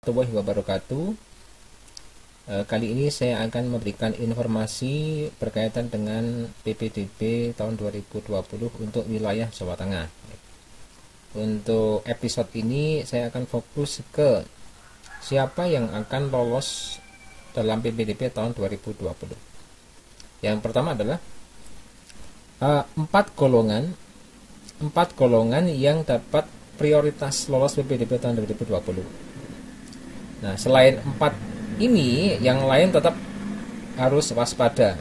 warahmatullahi wabarakatuh. Kali ini saya akan memberikan informasi berkaitan dengan PPDB tahun 2020 untuk wilayah Jawa Tengah. Untuk episode ini saya akan fokus ke siapa yang akan lolos dalam PPDB tahun 2020. Yang pertama adalah 4 golongan yang dapat prioritas lolos PPDB tahun 2020. Nah, selain 4 ini, yang lain tetap harus waspada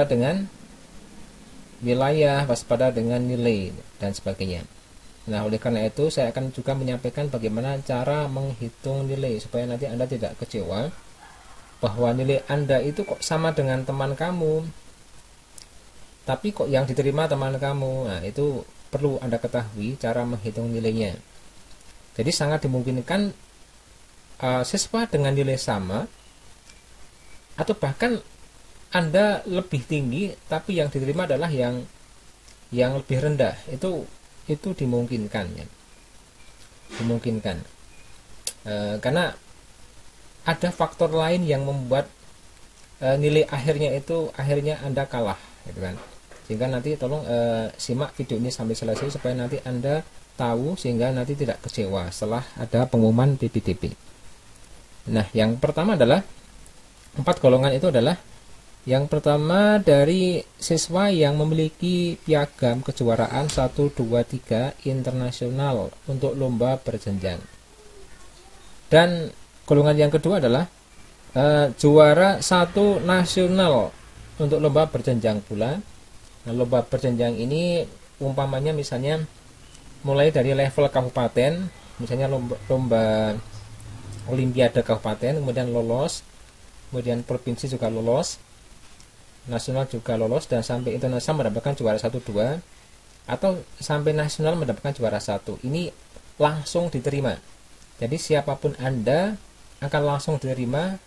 dengan wilayah, waspada dengan nilai dan sebagainya. Nah, oleh karena itu saya akan juga menyampaikan bagaimana cara menghitung nilai supaya nanti Anda tidak kecewa bahwa nilai Anda itu kok sama dengan teman kamu, tapi kok yang diterima teman kamu. Nah, itu perlu Anda ketahui cara menghitung nilainya. Jadi sangat dimungkinkan siswa dengan nilai sama atau bahkan Anda lebih tinggi tapi yang diterima adalah yang lebih rendah. Itu dimungkinkan ya. Karena ada faktor lain yang membuat nilai akhirnya Anda kalah gitu kan. Sehingga nanti tolong simak video ini sampai selesai supaya nanti Anda tahu, sehingga nanti tidak kecewa setelah ada pengumuman PPDB. Nah, yang pertama adalah 4 golongan itu adalah yang pertama dari siswa yang memiliki piagam kejuaraan 1, 2, 3 internasional untuk lomba berjenjang. Dan golongan yang kedua adalah juara 1 nasional untuk lomba berjenjang pula. Nah, lomba berjenjang ini umpamanya misalnya mulai dari level kabupaten, misalnya lomba Olimpiade kabupaten, kemudian lolos, kemudian provinsi juga lolos, nasional juga lolos, dan sampai internasional mendapatkan juara 1, 2, atau sampai nasional mendapatkan juara 1. Ini langsung diterima. Jadi siapapun Anda akan langsung diterima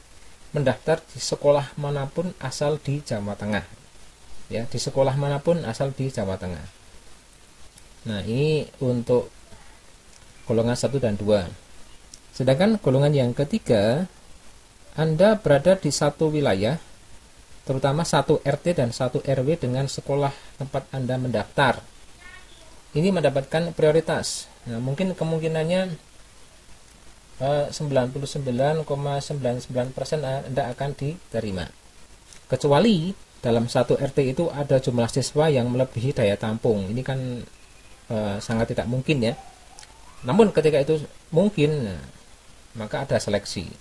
mendaftar di sekolah manapun asal di Jawa Tengah. Ya, di sekolah manapun asal di Jawa Tengah. Nah, ini untuk golongan 1 dan 2. Sedangkan golongan yang ketiga, Anda berada di satu wilayah, terutama 1 RT dan 1 RW dengan sekolah tempat Anda mendaftar. Ini mendapatkan prioritas. Nah, mungkin kemungkinannya 99,99% Anda akan diterima. Kecuali dalam 1 RT itu ada jumlah siswa yang melebihi daya tampung. Ini kan sangat tidak mungkin ya. Namun ketika itu mungkin, maka ada seleksi.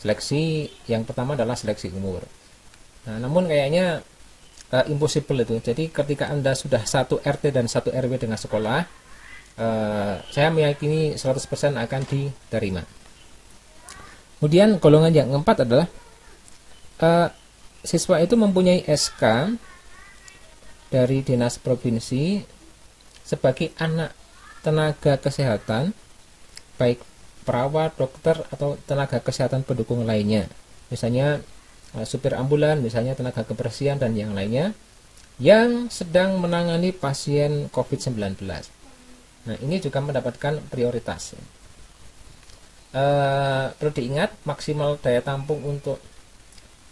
Seleksi yang pertama adalah seleksi umur. Nah, namun kayaknya impossible itu. Jadi ketika Anda sudah 1 RT dan 1 RW dengan sekolah, saya meyakini 100% akan diterima. Kemudian golongan yang keempat adalah siswa itu mempunyai SK dari dinas provinsi sebagai anak tenaga kesehatan, baik perawat, dokter, atau tenaga kesehatan pendukung lainnya, misalnya supir ambulan, misalnya tenaga kebersihan dan yang lainnya yang sedang menangani pasien COVID-19. Nah, ini juga mendapatkan prioritas. Perlu diingat, maksimal daya tampung untuk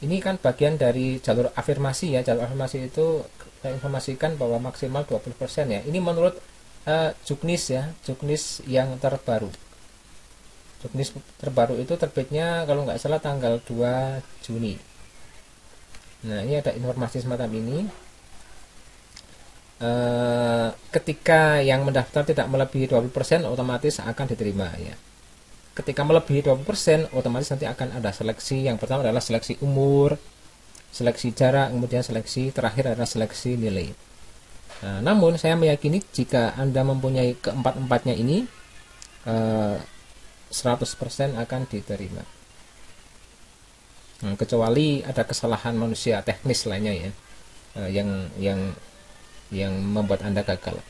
ini kan bagian dari jalur afirmasi ya. Jalur afirmasi itu informasikan bahwa maksimal 20% ya. Ini menurut Juknis ya, Juknis yang terbaru. Juknis terbaru itu terbitnya kalau nggak salah tanggal 2 Juni. Nah, ini ada informasi semacam ini. Ketika yang mendaftar tidak melebihi 20% otomatis akan diterima ya. Ketika melebihi 20% otomatis nanti akan ada seleksi. Yang pertama adalah seleksi umur, seleksi jarak, kemudian seleksi terakhir adalah seleksi nilai. Nah, namun saya meyakini jika Anda mempunyai keempat-empatnya ini 100% akan diterima. Kecuali ada kesalahan manusia teknis lainnya ya, yang membuat Anda gagal.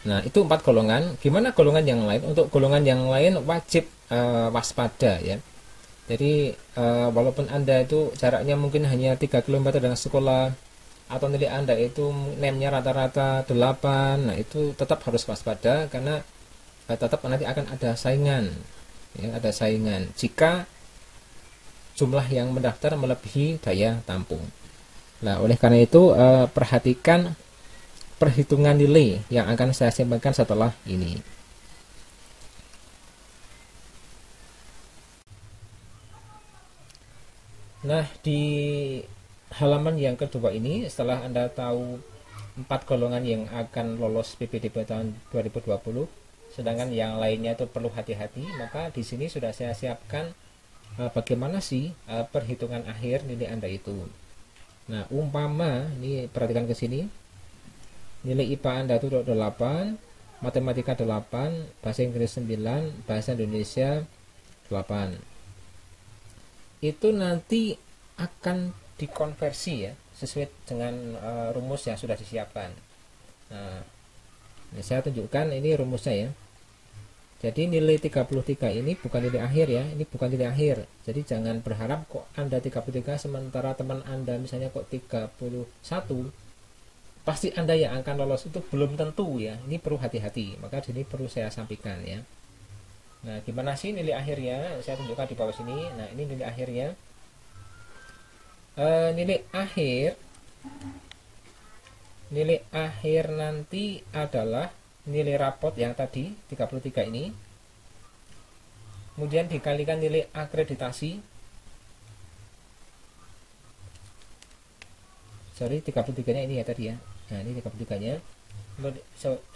Nah, itu 4 golongan. Gimana golongan yang lain? Untuk golongan yang lain wajib waspada ya. Jadi walaupun Anda itu jaraknya mungkin hanya 3 km dengan sekolah, atau nilai Anda itu NEM-nya rata-rata 8, nah itu tetap harus waspada karena tetap nanti akan ada saingan, ya, ada saingan jika jumlah yang mendaftar melebihi daya tampung. Nah, oleh karena itu perhatikan perhitungan nilai yang akan saya sampaikan setelah ini. Nah, di halaman yang kedua ini, setelah Anda tahu 4 golongan yang akan lolos PPDB tahun 2020, sedangkan yang lainnya itu perlu hati-hati, maka di sini sudah saya siapkan bagaimana sih perhitungan akhir nilai Anda itu. Nah, umpama ini perhatikan ke sini. Nilai IPA Anda itu 8, matematika 8, bahasa Inggris 9, bahasa Indonesia 8. Itu nanti akan dikonversi ya, sesuai dengan rumus yang sudah disiapkan. Nah, ini saya tunjukkan ini rumusnya ya. Jadi nilai 33 ini bukan nilai akhir ya, ini bukan nilai akhir. Jadi jangan berharap kok Anda 33 sementara teman Anda misalnya kok 31, pasti Anda yang akan lolos, itu belum tentu ya. Ini perlu hati-hati, maka ini perlu saya sampaikan ya. Nah, gimana sih nilai akhirnya? Saya tunjukkan di bawah sini. Nah, ini nilai akhirnya. Nilai akhir nanti adalah nilai rapot yang tadi 33 ini, kemudian dikalikan nilai akreditasi, 33 nya ini ya tadi ya. Nah, ini 33 nya.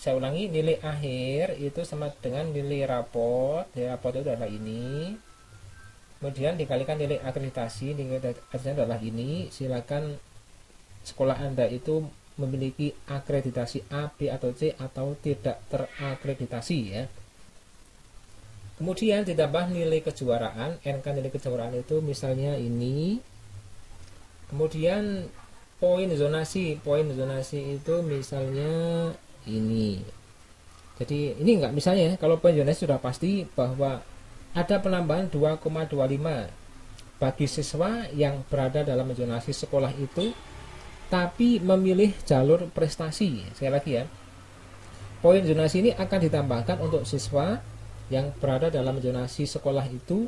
Saya ulangi, nilai akhir itu sama dengan nilai rapot. Nilai rapot itu adalah ini, kemudian dikalikan nilai akreditasi. Nilai akreditasi adalah ini. Silakan sekolah Anda itu memiliki akreditasi A, B, atau C, atau tidak terakreditasi ya. Kemudian ditambah nilai kejuaraan, NK nilai kejuaraan itu misalnya ini. Kemudian poin zonasi itu misalnya ini. Jadi ini enggak misalnya, kalau poin zonasi sudah pasti bahwa ada penambahan 2,25 bagi siswa yang berada dalam zonasi sekolah itu tapi memilih jalur prestasi. Sekali lagi ya, poin zonasi ini akan ditambahkan untuk siswa yang berada dalam zonasi sekolah itu,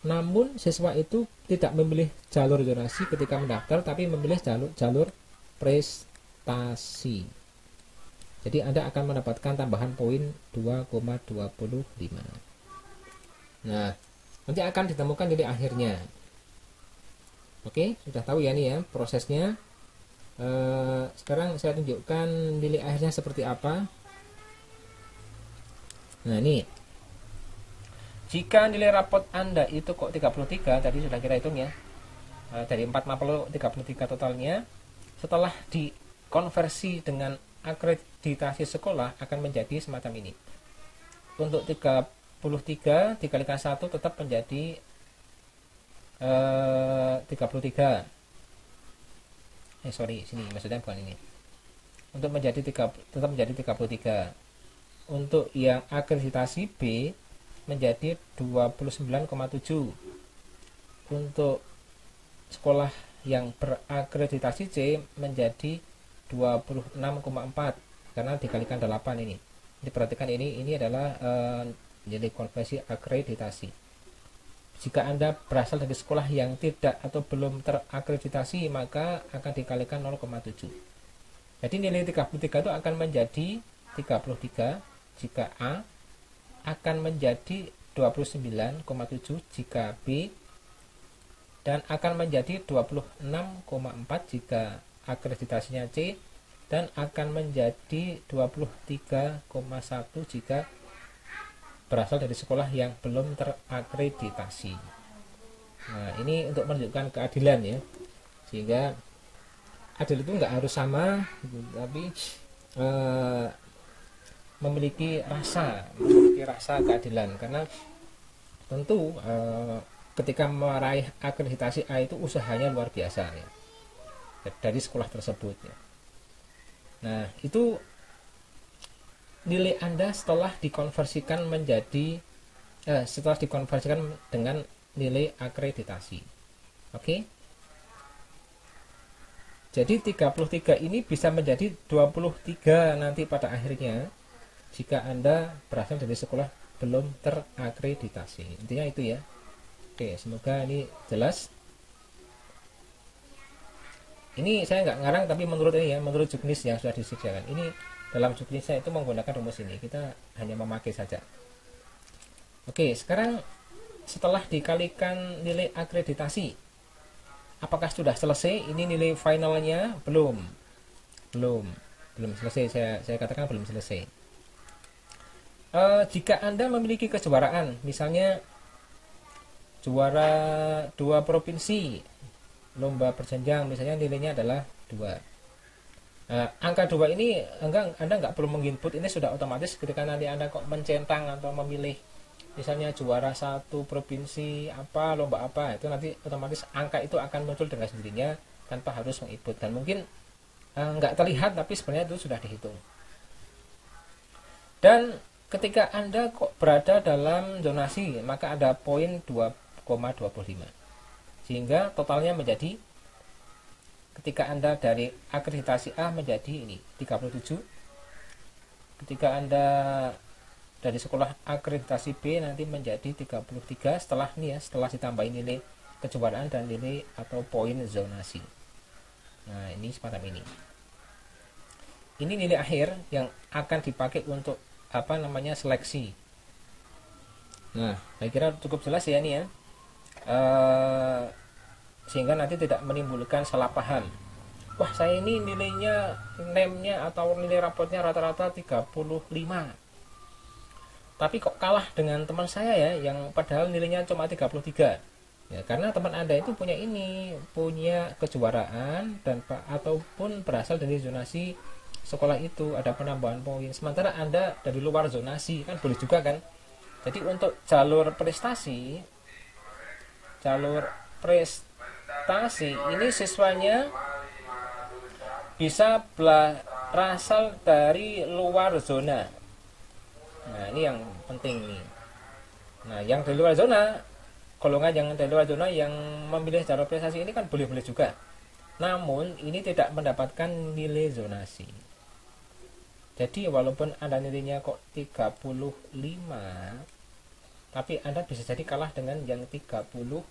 namun siswa itu tidak memilih jalur zonasi ketika mendaftar, tapi memilih jalur prestasi. Jadi Anda akan mendapatkan tambahan poin 2,25. Nah, nanti akan ditemukan nilai akhirnya. Oke, sudah tahu ya nih ya prosesnya. Sekarang saya tunjukkan nilai akhirnya seperti apa. Nah, ini jika nilai rapot Anda itu kok 33, tadi sudah kita hitung ya, dari 450 33 totalnya, setelah dikonversi dengan akreditasi sekolah akan menjadi semacam ini. Untuk 33 dikalikan 1 tetap menjadi 33. Sini maksudnya bukan ini. Untuk tetap menjadi 33. Untuk yang akreditasi B menjadi 29,7. Untuk sekolah yang berakreditasi C menjadi 26,4 karena dikalikan 8 ini. Diperhatikan ini adalah nilai konversi akreditasi. Jika Anda berasal dari sekolah yang tidak atau belum terakreditasi, maka akan dikalikan 0,7. Jadi nilai 33 itu akan menjadi 33 jika A, akan menjadi 29,7 jika B, dan akan menjadi 26,4 jika akreditasinya C, dan akan menjadi 23,1 jika berasal dari sekolah yang belum terakreditasi. Nah, ini untuk menunjukkan keadilan ya, sehingga adil itu nggak harus sama, tapi memiliki rasa keadilan. Karena tentu ketika meraih akreditasi A itu usahanya luar biasa ya, dari sekolah tersebut ya. Nah, itu nilai Anda setelah dikonversikan dengan nilai akreditasi. Oke. Jadi 33 ini bisa menjadi 23 nanti pada akhirnya jika Anda berasal dari sekolah belum terakreditasi. Intinya itu ya. Oke, semoga ini jelas. Ini saya nggak ngarang, tapi menurut ini ya, menurut juknis yang sudah disediakan. Ini dalam juknisnya itu menggunakan rumus ini. Kita hanya memakai saja. Oke, sekarang setelah dikalikan nilai akreditasi, apakah sudah selesai? Ini nilai finalnya belum. Belum selesai. Saya katakan belum selesai. Jika Anda memiliki kejuaraan, misalnya juara 2 provinsi, lomba berjenjang, misalnya nilainya adalah 2. Angka 2 ini Anda nggak perlu menginput, ini sudah otomatis ketika nanti Anda kok mencentang atau memilih misalnya juara 1 provinsi apa, lomba apa, itu nanti otomatis angka itu akan muncul dengan sendirinya tanpa harus menginput, dan mungkin nggak terlihat tapi sebenarnya itu sudah dihitung. Dan ketika Anda kok berada dalam zonasi, maka ada poin 2,25, sehingga totalnya menjadi, ketika Anda dari akreditasi A menjadi ini 37, ketika Anda dari sekolah akreditasi B nanti menjadi 33 setelah ini ya, setelah ditambahin nilai kejuaraan dan nilai atau poin zonasi. Nah, ini semacam ini. Ini nilai akhir yang akan dipakai untuk seleksi. Nah, saya kira cukup jelas ya ini ya. Sehingga nanti tidak menimbulkan salah paham. Wah, saya ini nilainya, NEM-nya atau nilai rapotnya rata-rata 35. Tapi kok kalah dengan teman saya ya, yang padahal nilainya cuma 33. Ya, karena teman Anda itu punya kejuaraan dan ataupun berasal dari zonasi sekolah itu, ada penambahan poin. Sementara Anda dari luar zonasi, kan boleh juga kan? Jadi untuk jalur prestasi ini siswanya bisa berasal dari luar zona. Nah, ini yang penting nih. Nah, yang dari luar zona, golongan yang dari luar zona yang memilih jalur prestasi ini kan boleh-boleh juga. Namun ini tidak mendapatkan nilai zonasi. Jadi walaupun Anda nilainya kok 35, tapi Anda bisa jadi kalah dengan yang 34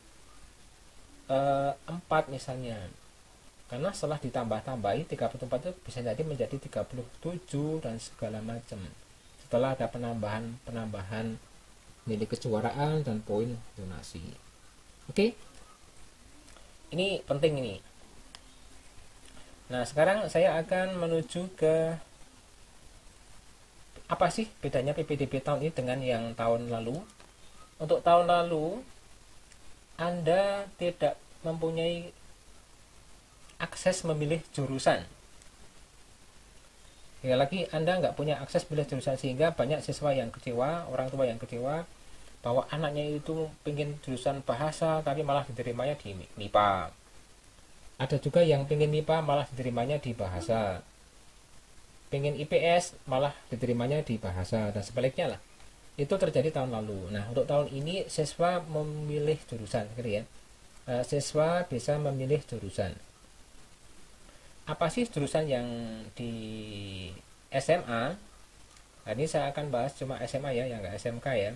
misalnya. Karena setelah ditambah-tambahi 34 itu bisa jadi menjadi 37 dan segala macam. Setelah ada penambahan nilai kejuaraan dan poin zonasi. Oke. Ini penting ini. Nah, sekarang saya akan menuju ke apa sih bedanya PPDB tahun ini dengan yang tahun lalu. Untuk tahun lalu Anda tidak mempunyai akses memilih jurusan. Ya, lagi Anda nggak punya akses memilih jurusan, sehingga banyak siswa yang kecewa, orang tua yang kecewa bahwa anaknya itu pengen jurusan bahasa tapi malah diterimanya di MIPA. Ada juga yang pengen MIPA malah diterimanya di bahasa, pengen IPS malah diterimanya di bahasa, dan sebaliknya lah. Itu terjadi tahun lalu. Nah, untuk tahun ini siswa memilih jurusan, gitu ya. Siswa bisa memilih jurusan. Apa sih jurusan yang di SMA? Nah, ini saya akan bahas cuma SMA ya, yang nggak SMK ya.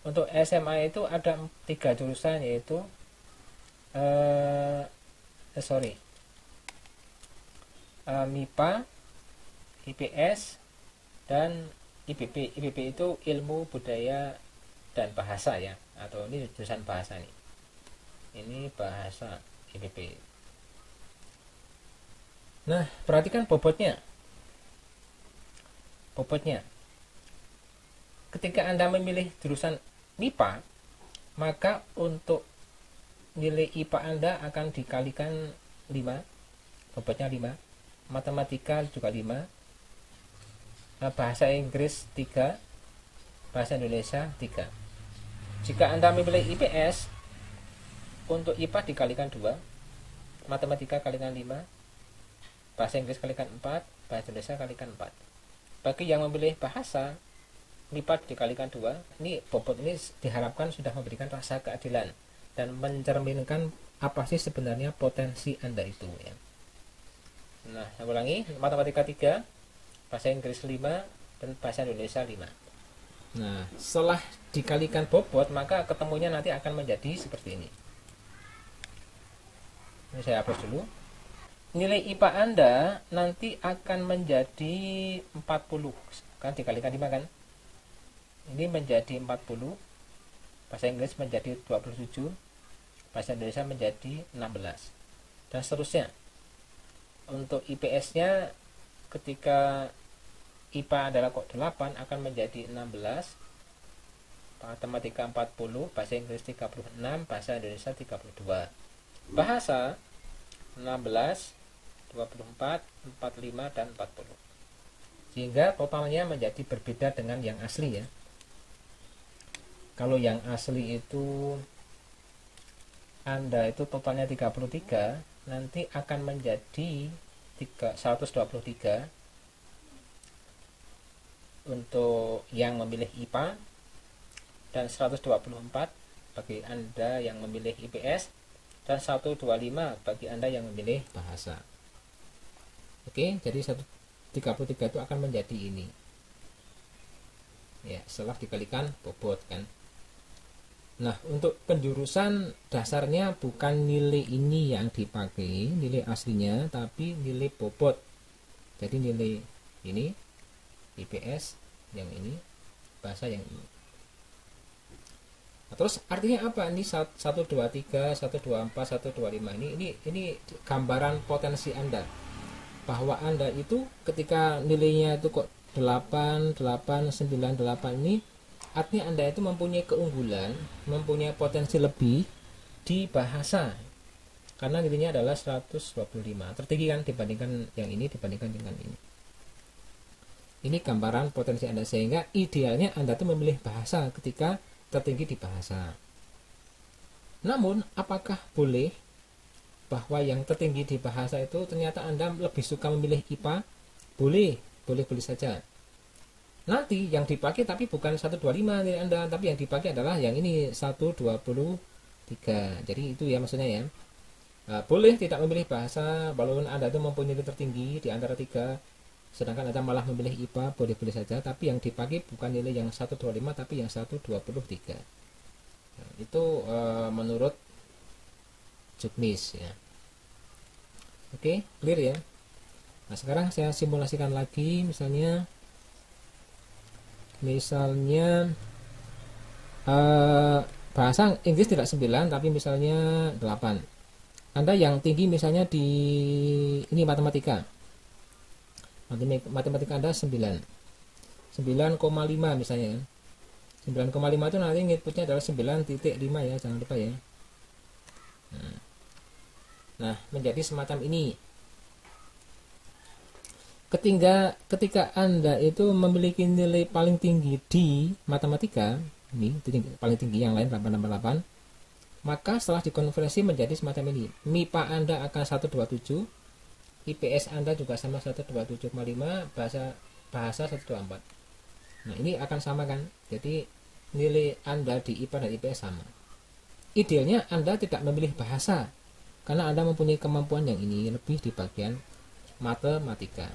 Untuk SMA itu ada 3 jurusan, yaitu MIPA, IPS, dan IPB. IPB itu ilmu budaya dan bahasa ya, atau ini jurusan bahasa nih. Ini bahasa IPB. Nah, perhatikan bobotnya. Ketika Anda memilih jurusan MIPA, maka untuk nilai IPA Anda akan dikalikan 5, bobotnya 5, matematika juga 5, bahasa Inggris 3, bahasa Indonesia 3. Jika Anda memilih IPS, untuk IPA dikalikan 2, matematika kalikan 5, bahasa Inggris kalikan 4, bahasa Indonesia kalikan 4. Bagi yang memilih bahasa, MIPA dikalikan 2. Ini bobot ini diharapkan sudah memberikan rasa keadilan dan mencerminkan apa sih sebenarnya potensi Anda itu ya. Nah, saya ulangi, matematika 3, bahasa Inggris 5, dan bahasa Indonesia 5. Nah, setelah dikalikan bobot, maka ketemunya nanti akan menjadi seperti ini. Ini saya hapus dulu. Nilai IPA Anda nanti akan menjadi 40. Kan dikalikan 5 kan? Ini menjadi 40. Bahasa Inggris menjadi 27. Bahasa Indonesia menjadi 16. Dan seterusnya. Untuk IPS-nya ketika IPA adalah kok 8 akan menjadi 16. Matematika 40, bahasa Inggris 36, bahasa Indonesia 32. Bahasa 16, 24, 45 dan 40. Sehingga totalnya menjadi berbeda dengan yang asli ya. Kalau yang asli itu Anda itu totalnya 33, nanti akan menjadi 123 untuk yang memilih IPA dan 124 bagi Anda yang memilih IPS dan 125 bagi Anda yang memilih bahasa. Oke, jadi 133 itu akan menjadi ini. Ya, setelah dikalikan bobot kan. Nah, untuk penjurusan dasarnya bukan nilai ini yang dipakai, nilai aslinya, tapi nilai bobot. Jadi nilai ini IPS yang ini, bahasa yang ini. Nah, terus artinya apa? Ini 123, 124, 125 ini gambaran potensi Anda. Bahwa Anda itu ketika nilainya itu kok 8, 8, 9, 8 ini artinya Anda itu mempunyai keunggulan, mempunyai potensi lebih di bahasa. Karena nilainya adalah 125. Tertinggi kan dibandingkan yang ini dibandingkan dengan ini. Ini gambaran potensi Anda, sehingga idealnya Anda itu memilih bahasa ketika tertinggi di bahasa. Namun, apakah boleh bahwa yang tertinggi di bahasa itu ternyata Anda lebih suka memilih IPA? Boleh saja. Nanti yang dipakai tapi bukan 125 dari Anda, tapi yang dipakai adalah yang ini 123. Jadi itu ya maksudnya ya. Boleh tidak memilih bahasa walaupun Anda itu mempunyai nilai tertinggi di antara 3, sedangkan Anda malah memilih IPA, boleh saja, tapi yang dipakai bukan nilai yang 125 tapi yang 123. Nah, itu menurut Juknis ya. Oke, clear ya. Nah, sekarang saya simulasikan lagi, misalnya bahasa Inggris tidak 9 tapi misalnya 8. Anda yang tinggi misalnya di ini matematika Anda 9, 9,5 misalnya. 9,5 itu nanti inputnya adalah 9,5 ya, jangan lupa ya. Nah, menjadi semacam ini. Ketika Anda itu memiliki nilai paling tinggi di matematika, ini paling tinggi, yang lain 888, maka setelah dikonversi menjadi semacam ini. MIPA Anda akan 127, IPS Anda juga sama 127,5, bahasa 124. Nah, ini akan sama kan? Jadi nilai Anda di IPA dan IPS sama. Idealnya Anda tidak memilih bahasa, karena Anda mempunyai kemampuan yang ini lebih di bagian matematika.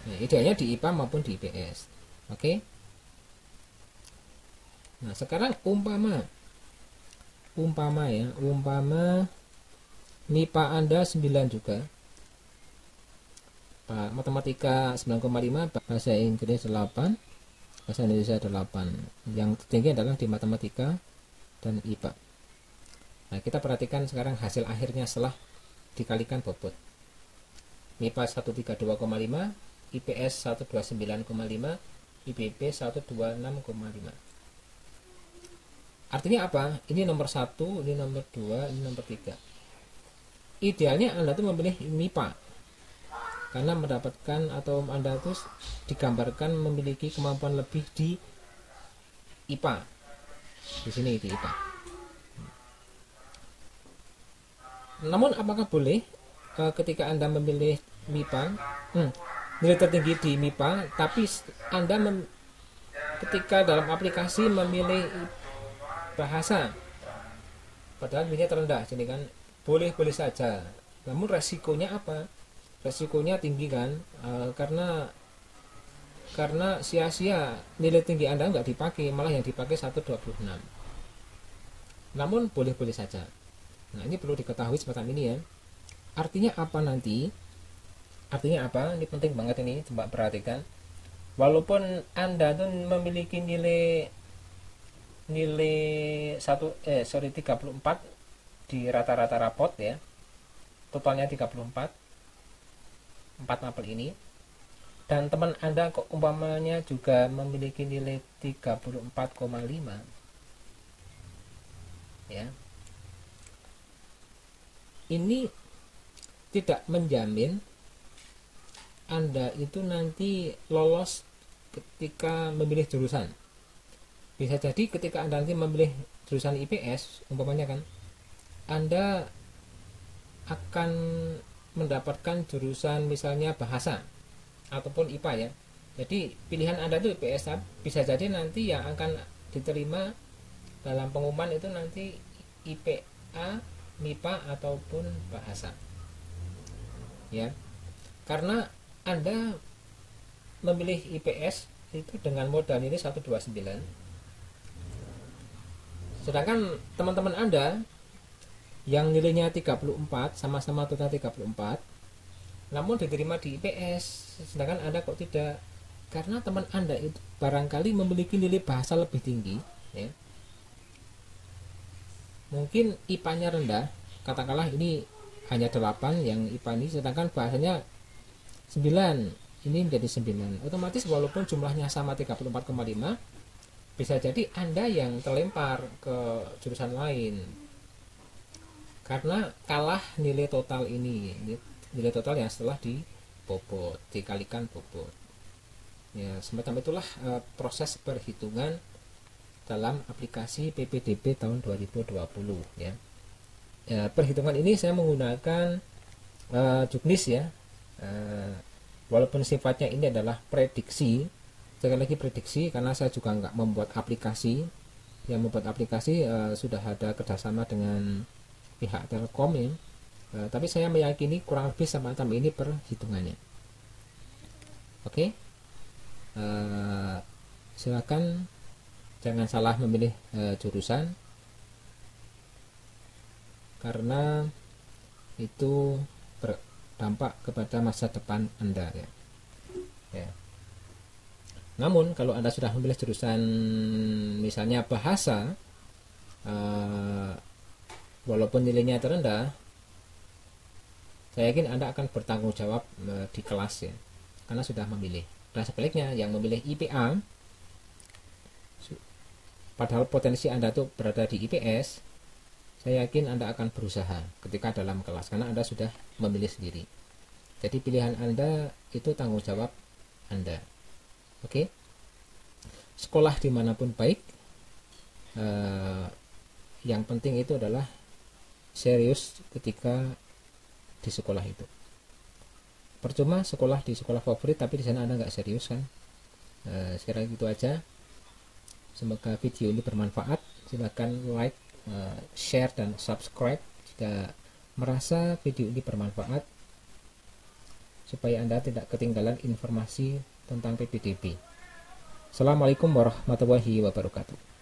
Nah, idealnya di IPA maupun di IPS. Oke. Nah, sekarang umpama MIPA Anda 9 juga. Matematika 9,5, bahasa Inggris 8, bahasa Indonesia 8. Yang tertinggi adalah di matematika dan IPA. Nah, kita perhatikan sekarang hasil akhirnya setelah dikalikan bobot. MIPA 132,5, IPS 129,5, IPB 126,5. Artinya apa? Ini nomor 1, ini nomor 2, ini nomor 3. Idealnya Anda tuh memilih MIPA, karena mendapatkan atau Anda tuh digambarkan memiliki kemampuan lebih di IPA. Di sini di IPA. Namun apakah boleh ketika Anda memilih MIPA, nilai tertinggi di MIPA, tapi Anda ketika dalam aplikasi memilih bahasa, padahal nilainya terendah, jadi kan boleh saja. Namun resikonya apa? Resikonya tinggi kan, karena karena sia-sia nilai tinggi Anda nggak dipakai, malah yang dipakai 126. Namun boleh-boleh saja. Nah, ini perlu diketahui semacam ini ya. Artinya apa nanti? Artinya apa? Ini penting banget ini, coba perhatikan. Walaupun Anda tuh memiliki nilai 34 di rata-rata rapot ya. Totalnya 34. 4 mapel ini. Dan teman Anda kok umpamanya juga memiliki nilai 34,5 ya. Ini tidak menjamin Anda itu nanti lolos ketika memilih jurusan. Bisa jadi ketika Anda nanti memilih jurusan IPS umpamanya kan, Anda akan mendapatkan jurusan misalnya bahasa ataupun IPA ya. Jadi pilihan Anda itu IPS, bisa jadi nanti yang akan diterima dalam pengumuman itu nanti IPA, MIPA ataupun bahasa. Ya. Karena Anda memilih IPS itu dengan modal ini 129. Sedangkan teman-teman Anda yang nilainya 34, sama-sama total 34, namun diterima di IPS, sedangkan Anda kok tidak? Karena teman Anda itu barangkali memiliki nilai bahasa lebih tinggi ya. Mungkin IPA-nya rendah, katakanlah ini hanya 8 yang IPA ini, sedangkan bahasanya 9, ini menjadi 9. Otomatis walaupun jumlahnya sama 34,5, bisa jadi Anda yang terlempar ke jurusan lain karena kalah nilai total ini, nilai total yang setelah dibobot, dikalikan bobot ya. Semacam itulah proses perhitungan dalam aplikasi PPDB tahun 2020 ya. Perhitungan ini saya menggunakan Juknis ya. Walaupun sifatnya ini adalah prediksi, sekali lagi prediksi, karena saya juga nggak membuat aplikasi. Yang membuat aplikasi sudah ada kerjasama dengan pihak Telkom ya. Tapi saya meyakini kurang lebih semacam ini perhitungannya. Oke. Silakan jangan salah memilih jurusan, karena itu berdampak kepada masa depan Anda ya. Ya. Namun kalau Anda sudah memilih jurusan misalnya bahasa, walaupun nilainya terendah, saya yakin Anda akan bertanggung jawab di kelas ya, karena sudah memilih. Dan sebaliknya yang memilih IPA, padahal potensi Anda tuh berada di IPS, saya yakin Anda akan berusaha ketika dalam kelas, karena Anda sudah memilih sendiri. Jadi pilihan Anda itu tanggung jawab Anda. Oke. Sekolah dimanapun baik, yang penting itu adalah serius ketika di sekolah itu. Percuma sekolah di sekolah favorit tapi di sana Anda nggak serius kan. Sekarang itu aja. Semoga video ini bermanfaat. Silakan like, share dan subscribe jika merasa video ini bermanfaat, supaya Anda tidak ketinggalan informasi tentang PPDB. Assalamualaikum warahmatullahi wabarakatuh.